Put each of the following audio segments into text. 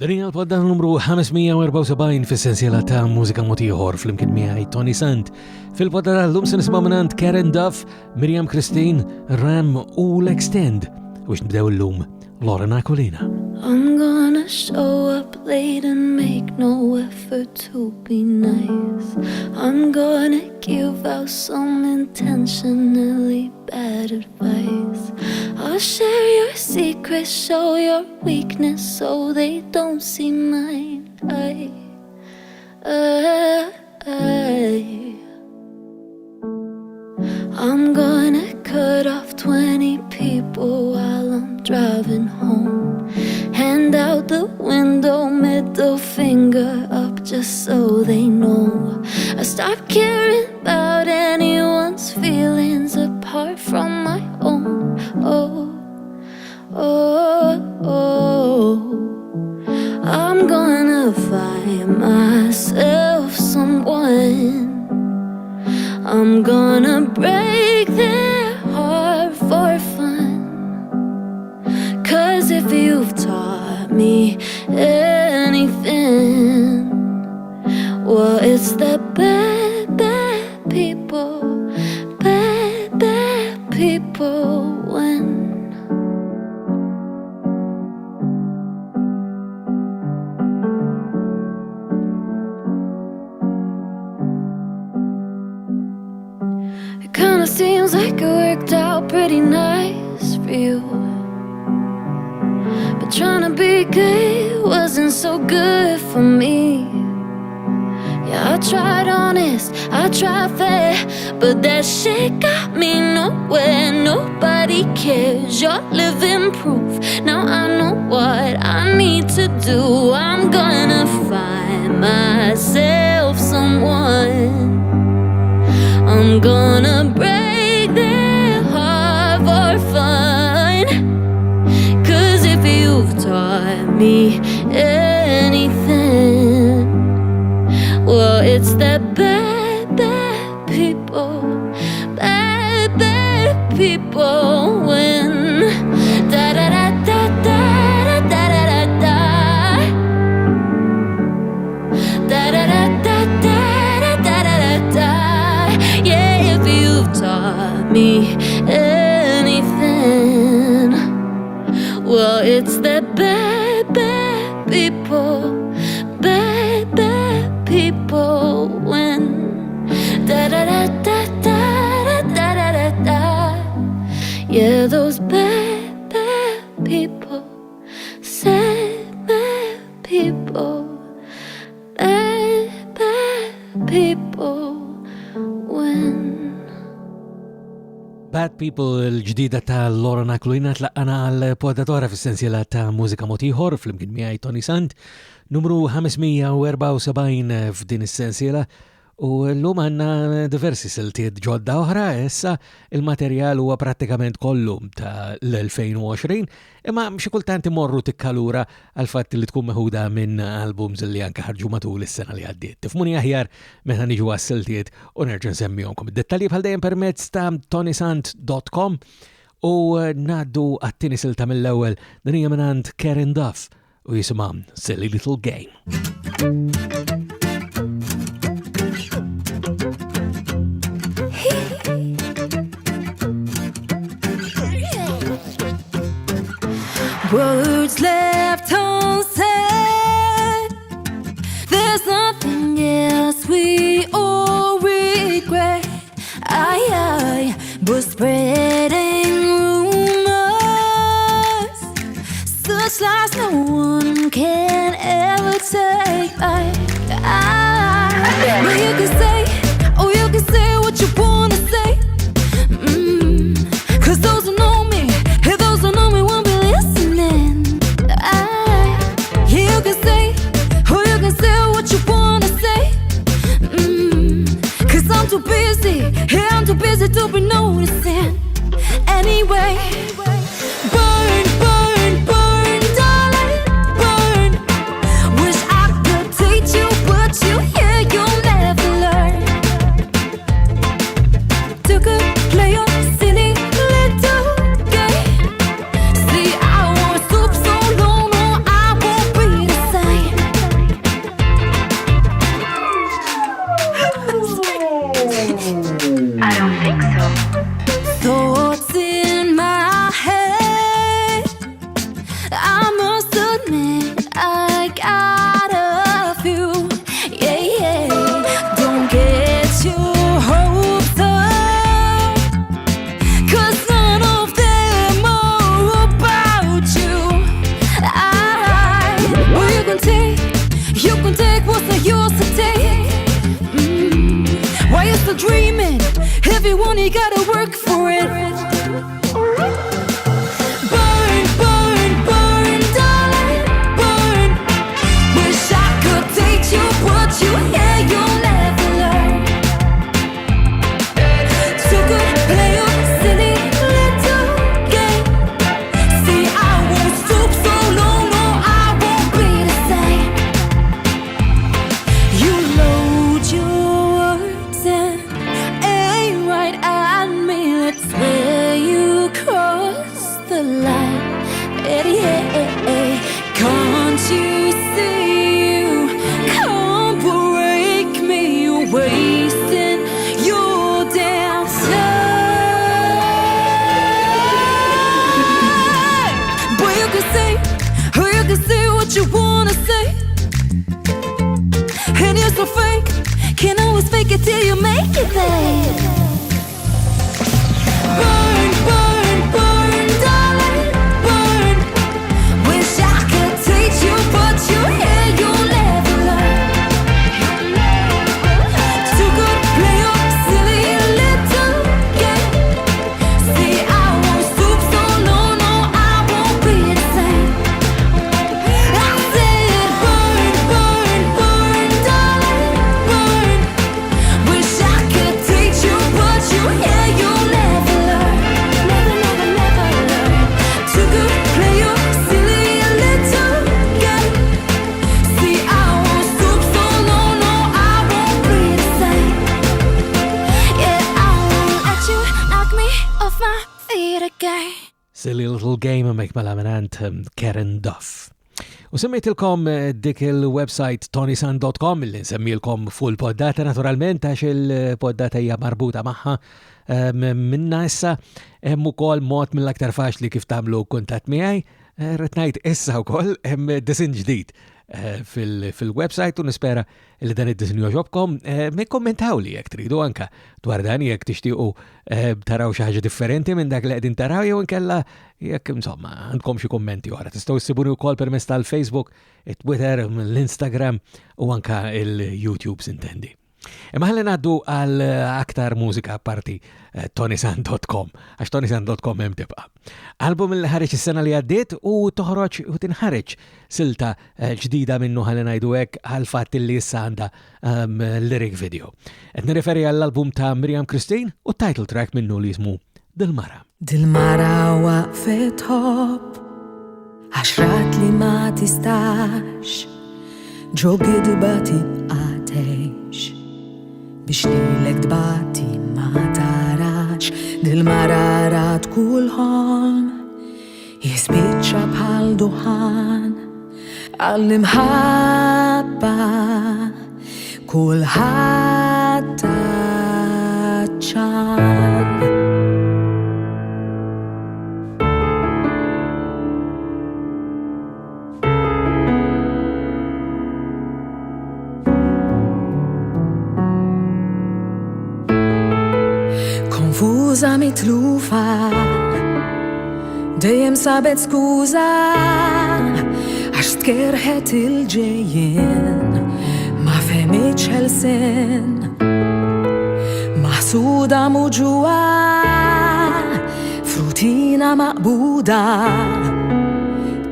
Dinja l-podda numru 574 fis-sensiela ta' Mużika Mod Ieħor fl-imkien miegħi Toni Sant. Fil-podda tal-lum se nisimgħu minn Karen Duff, Miriam Christine, Ram u l-Extend. U nibdew illum Lauren Aquilina. I'm gonna show up late and make no effort to be nice. I'm gonna give out some intentionally bad advice. I'll share your secrets, show your weakness so they don't see mine. I'm gonna cut off 20 people while I'm driving home. Hand out the window, middle finger up just so they know. I stopped caring about anyone's feelings apart from my own. I'm gonna find myself someone. I'm gonna break their heart for fun. 'Cause if you've taught me anything, well, it's that bad, bad people win. It kinda seems like it worked out pretty nice for you, but trying to be good wasn't so good for me. Yeah, I tried honest, I tried fair, but that shit got me nowhere. Nobody cares, you're living proof. Now I know what I need to do. I'm gonna find myself someone. I'm gonna break their heart for fun. 'Cause if you've taught me anything, well, it's that bad, bad people win. Da da da da da da da da da da da da da da da da da. Yeah, if you've taught me anything, well, it's that bad, bad people win. Da da da da da da da da da. Yeah, those bad, bad people, sad, bad people, bad, bad people win. Bad People il-ġdida ta' Lauren Aquilina tlaqqana għal-podatora fis-sensiela ta' Mużika Mod Ieħor fl-imkien miegħi Toni Sant, numru 574 f'din is-sensiela. U l-lum għanna diversi siltiet ġodda oħra, issa il-materjal huwa prattikament kollu ta' l-2020, imma xi kultant imorru tikkalura għal fatt li tkun meħuda minn albums li anke ħarġu matul is-sena li għaddiet. Tifmuni aħjar meta niġu għas-siltiet u nerġa' nsemmihomkom. Id-dettalji bħal dejjem permezz ta' ToniSant.com u ngħaddu għat-tieni silta mill-ewwel din hija minn Karen Duff u jisimha Silly Little Game. Words left unsaid, there's nothing else we all regret. But spreading rumors, such lies no one can ever take back. But you can say, oh, you can say what you wanna say. 'Cause those who know me, and those who know me won't be listening. You can say, oh, you can say what you wanna say. 'Cause I'm too busy, yeah, I'm too busy to be noticing. Anyway, burn, burn, burn, darling, burn. Wish I could teach you, but you hear you'll never learn. Took a play on silly little game. See, I won't stoop so low, no, I won't be the same. you can take what's not yours to take. Why you still dreaming? Everyone, you gotta work for it. Burn, burn, burn, darling, burn. Wish I could teach you what you hear, you'll never learn. So good, play your silly little game. See, I won't stoop so low, no, I won't be the same. You load your words in, ain't right at me. That's where you cross the line. Yeah, can't you see you can't break me? You're wasting your damn time. Boy, you can say, or you can say what you wanna say. And you're so fake, can't always fake it till you make it there. Burn, burn, burn, darling, burn. Wish I could teach you, but you hear, you'll never learn. Too good, play your silly little game. See, I won't stoop so low, no, I won't be the same. I said, burn, burn, burn, darling, burn. Wish I could teach you, but you hear, you'll never learn. Never, never, never learn. Too good, play your silly little game. See, I won't stoop so low, no, I won't be the same. Yeah, I won't let you knock me off my feet again. Silly Little Game mek mela minant Karen Duff. U semmejtilkom dik il-website ToniSant.com illi nsemmilkom full poddata naturalment għax il-poddata hija marbuta magħha minna issa hemm ukoll mod mill-aktar faċli kif tagħmlu kuntatt miegħi. Rrid ngħid issa wkoll hemm disin ġdid fil-website u nispera li dan id-disin joġobkom. Me kommentaw li jekk tridu anka dwar dan jekk tixtiequ taraw xi ħaġa differenti minn dak li qegħdin taraw jew inkella jekk insomma għandkom xi kummenti oħra. Tistgħu ssibuni wkoll permezz tal-Facebook, it-Twitter, l-Instagram u anka il-YouTube sintendi. Imma ħalli ngħaddu għal aktar mużika parti ToniSant.com, għax ToniSant.com hemm tibqa'. Album li ħareġ is-sena li għaddiet u toħroġ u tinħareġ silta ġdida minnu ħalli ngħidu hekk għal fatt li issa għandha lyric video. Qed nirreferi għall-album ta' Miriam Christine u title track minnu li jismu Dil-Mara. Dil-Mara waqfet ħobb għaxrat li ma tistax ġo gidba tibqatejx biex lilek dbati ma tarax. Dil-Mara rat kull ħolm jispiċċa bħal duħan għall-imħabba kulħadd taċċan. Konfuża mitlufa dejjem sabet skuża għax tkerħet il-ġejjien ma fehmitx ħelsien maħsuda muġuwa frutina maqbuda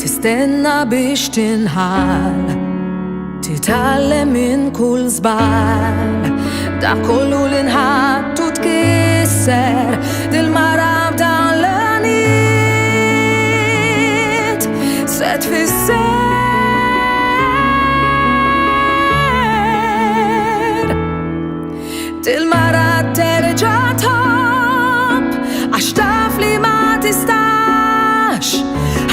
tistenna biex tinħal titgħallem minn kull żball da kollu l-inħattu tkisser dil-Mara b'dan l-għaniet se tfisser dil-Mara terġa' tħobb għax taf li ma tistax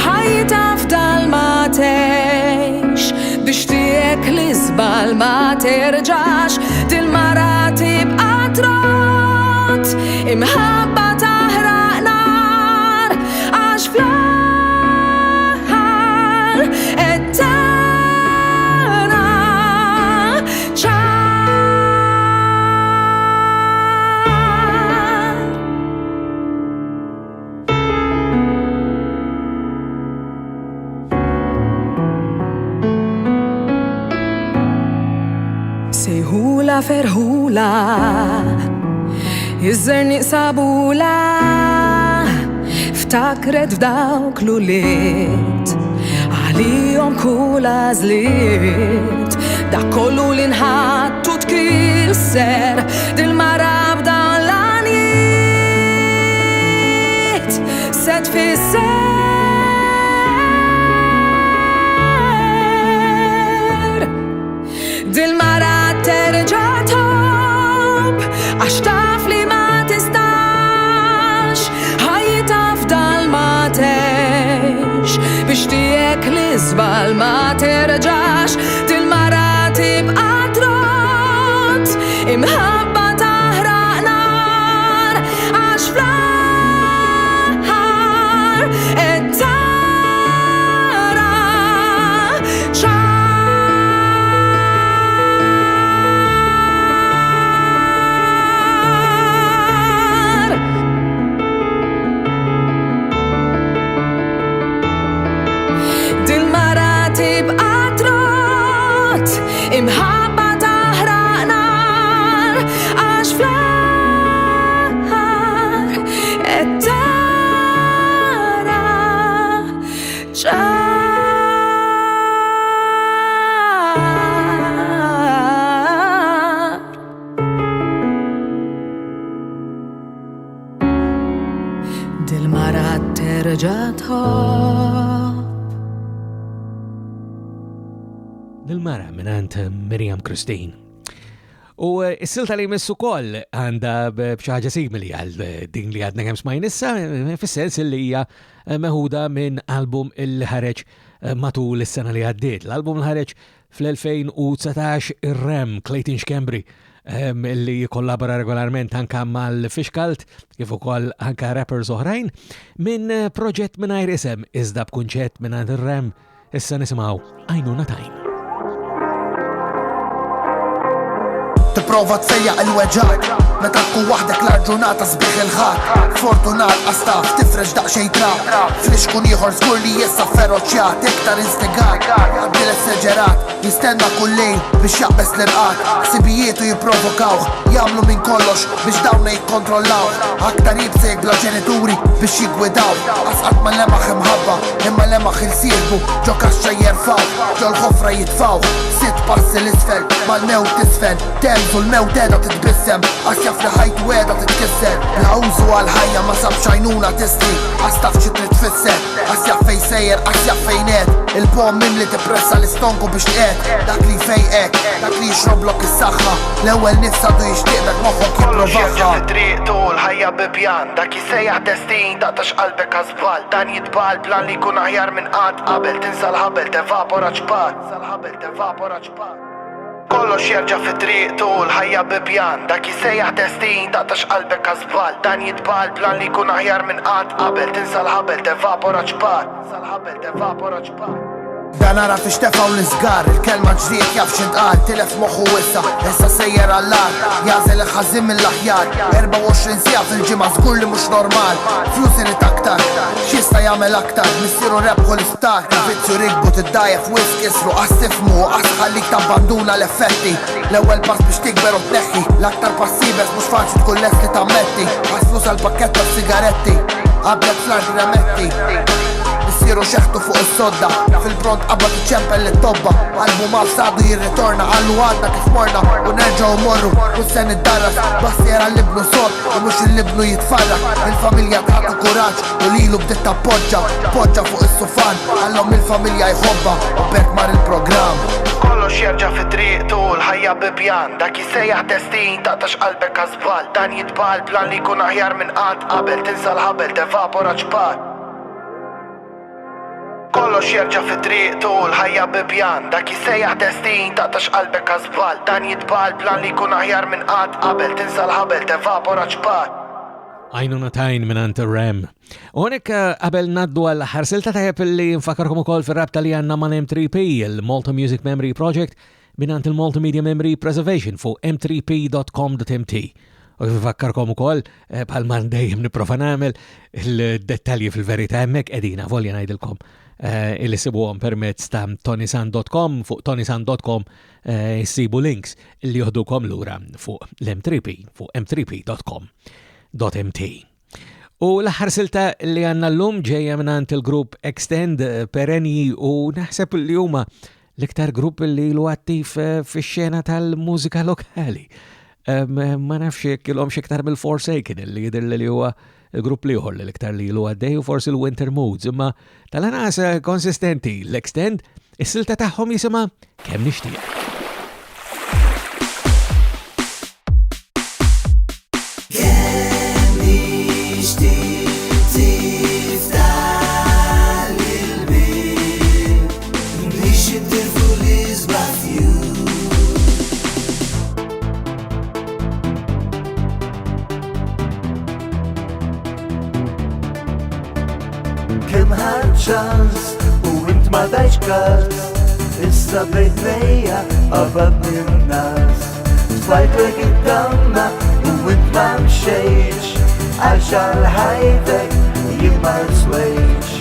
ħajta f'dal ma tgħix biex tiegħek l-iżbal ma terġax dil-Mara tibqa' trott imħabba taħraq nar għax fl-aħħar qed tara ċar. Ferħula, ferħula, iż-żerniq sabula, ftakret f'dawk l-uliet, għalihom kull għażliet, dak kollu li nħattu tkisser, dil-mara b'dan l-għaniet, se tfisser. Dil-mara terġa' tob, għax taf li ma tistax, ħajta f'dal ma tex, biex tiegħek li żball ma terġax, dil-mara tibqa' trott, imħabba taħraq nar, għax fl-aħħar qed tara imħabba taħraq nar, għax fl-aħħar qed tara ċar. Dil-mara terġa' tħobb. Dil-mara minant Miriam Christine. U s-silta li jmissu koll għanda bċaġa simili għal din li għadna kemm smajnissa, fis-sens li hija meħuda minn album il-ħareġ matul is-sena li għaddiet. L-album il-ħareġ fl-2019 ir-Rem Clayton Xkembri li kollabora regolarment anka mal-Fishcult kif ukoll anka rappers oħrajn minn proġett mingħajr isem iżda b'kunċett minn ir-Rem issa nisimgħu Għajnuna Time. Tipprova tsejjaq il-weġġaq meta tkun waħdek l-ġurnata sbieħ il-ħadd. Fortunat qastaf tifreġ daqsxejn trab, fl-ixkun ieħor żgur li jissa ferroċjat iktar instigat. Jgħaddi l-esseġerat jistenna kull lejl biex jaqbes l-irqat, ħsibijietu jipprovokawh, jagħmlu minn kollox biex dawna jikkontrollaw. Aktar jibsejk bla ġenituri biex jiggwidaw, asqat ma lemaħ imħabba imma lemaħ il-sirbu ġo kaxxa jerfaw, ġo l-ħofra jitfaw. Sitt passi l-isfel mal-mewt tisfen, temżu l-mewt edha titbissem, għasjaf li ħajtu edha titkisser. L-għawżu għal-ħajja ma sabx għajnuna tistri, għastaf xitri tfisser, għasjaf fej sejjer, għasjaf fejnet. Il-bom mimli tippressa l-istonku biex tqed, dak li fejqek, dak li jixroblok is-saħħa, l-ewwel nifsadu jixtieqlek moħħok jipprovaħħa. Triq tul ħajja bibjan, dak jisejjaħ destin, daqtax qalbek għażbal, dan jitbal plan li jkun aħjar minn qatt qabel, tinsa l-ħabel tevapora ċpat. Kollox jerġa' fit-triq tul ħajja bibjan, dak jisejjaħ destin, daqtax qalbek għażbal, dan jitbal plan li jkun aħjar minn qatt qabel, tinsa l-ħabel tevapora ċpat. Dan ara fiex tefaw l-izgar, il-kelma ġriet jaf xintqal, tilef moħħu issa sejjer għallar, jażel il-ħażin mill-aħjar, 24 sija fil-ġimgħa żgur li mhux normal, flus irid aktar, x'jista' jagħmel aktar, missieru rebħu l-istar, il-vizzju rikbu tiddajjef wisq isru qas tifhmu qas ħallik tabbanduna l-effetti, l-ewwel pass biex tikber u tneħħi, l-aktar passibes mhux faċli tkun lest li tammetti, qas flus għall-pakkett tas-sigaretti, qablet fl-art remetti. Siru xeħtu fuq is-sodda, fil-bront qabad iċempel l-tobba, qalbu mal sadu jirritorna, għallu għadna kif morna, u nerġaw morru, u sen id-darras, bassiera l-libnu sod, u mux il-libnu jitfarra, il-familja tħatu kuraġġ, u lilu bdiet tappoġġa, poġġa fuq is-sufan, għallhom il-familja jħobba, u bekk mar il-programm. Kollox jerġa' fit-triq tul ħajja bibjan, dak jisejjaħ destin, daqtax qalbek għażbal, dan jitbal plan li jkun aħjar minn qatt qabel, tinsa l-ħabel tevapora ċpat. Kollox jerġa' fit-triq tul ħajja bibjan, dak jisejjaħ destin, daqtax qalbek għażbal, dan jitbal plan li jkun aħjar minn qatt qabel, tinsa l-ħabel tevapora ċpat. Għajnuna Time minant ir-Rem. Unek qabel naddu għal ħarsilta tajjeb li nfakarkom ukoll fir-rabta li għandna mal M3P, il-Malta Music Memory Project, minant il-Multimedia Memory Preservation fuq m3p.com.mt. U nfakkarkom ukoll bħal ma dejjem nipprova nagħmel il-dettalji fil-verità hemmhekk qegħdin volja ngħidilkom illi sibuhom permezz ta' ToniSant.com. Fuq ToniSant.com sibu links li joħdukom lura fuq l-M3P, fuq m3p.com.mt. U l-aħħar silta li għanna l-lum ġejja minnant il-grupp Extend Perenni u naħseb li huma l-iktar grupp li lu attiv fix-xena tal-mużika lokali. Ma nafx kilhom xiktar mill-Forsaken li jidher li huwa il-grupp liħor l-iktar li lu għaddej u forsi l-Winter Moods, imma tal-anas konsistenti l-Extend is-silta tagħhom jisimha Kemm Nixtieq. ċans u int ma dajx kas issa bejt mejja qabad min-nas tfajtek id-damma u int ma mxejx għax għal-ħajtek jien ma nswejx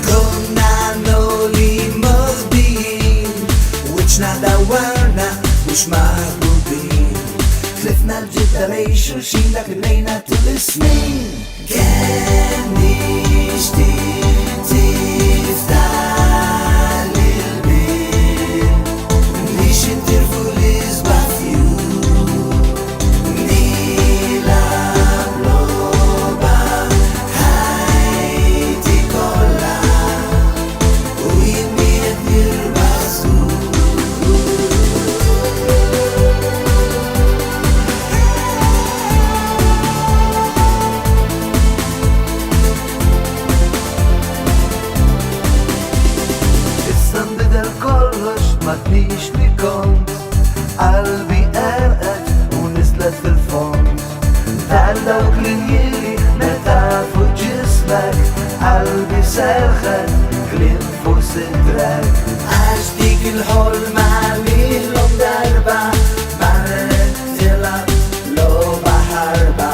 konna noli mozbin wiċna dawarna mux maħbubin tlifna l-ġidda lej xulxin dak li lejna tul is-snin kemm nixtieq Matnix li kont qalbi erqet u nislet fil-fond tal dawk li njiri meta fuq ġismek qalbi serħet kliem fuq sidrek għax dik il-ħolma lilhom darba marret tilab loba ħarba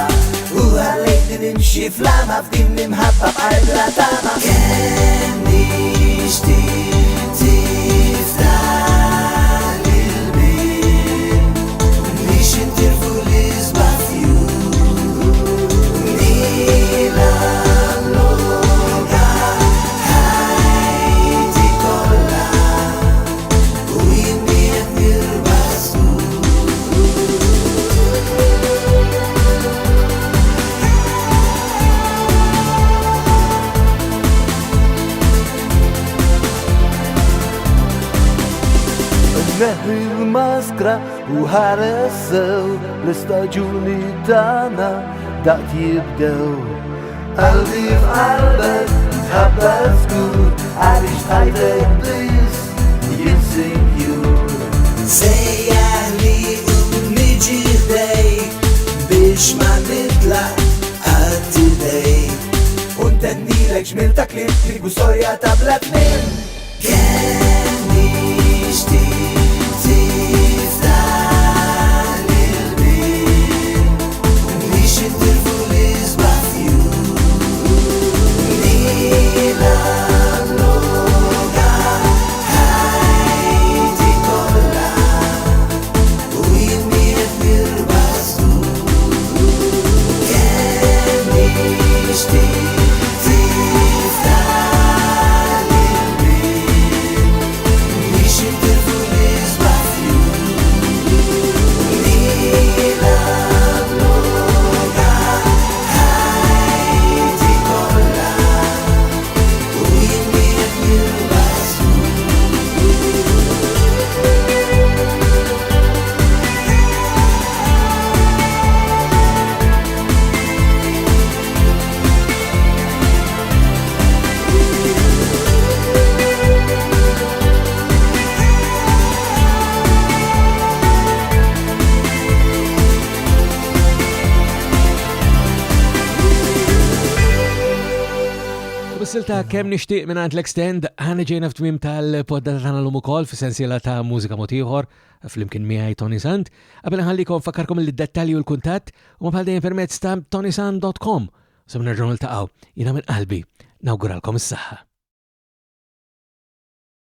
u għalejt nimxi flama f'din imħabba b'qarbla tama kemm nixtieq neħi l-maskra u ħaressew l-istaġuni tana daqt jibdew qalbi f'qalbek tħabbel skur għalix tajtek blis jinsinjur sejjaħ li u niġi ħdejk biex ma nitlaq għattidej untendilek xmilta klip li storja ta' blat minn kemm nixtieq Silta Kemm Nixtieq minn l-Extend ħana ġejna f'tmiem tal-poddata tagħna l-lum ukoll f'sensiela ta' Mużika Mod Ieħor flimkien miegħi Toni Sant. Qabel ħallikom fakkarkom il-dettalji u l-kuntatt u bħal dejjem permezz ta' ToniSant.com. Se nerġgħu niltaqgħu jiena minn qalbi nawguralkom is-saħħa.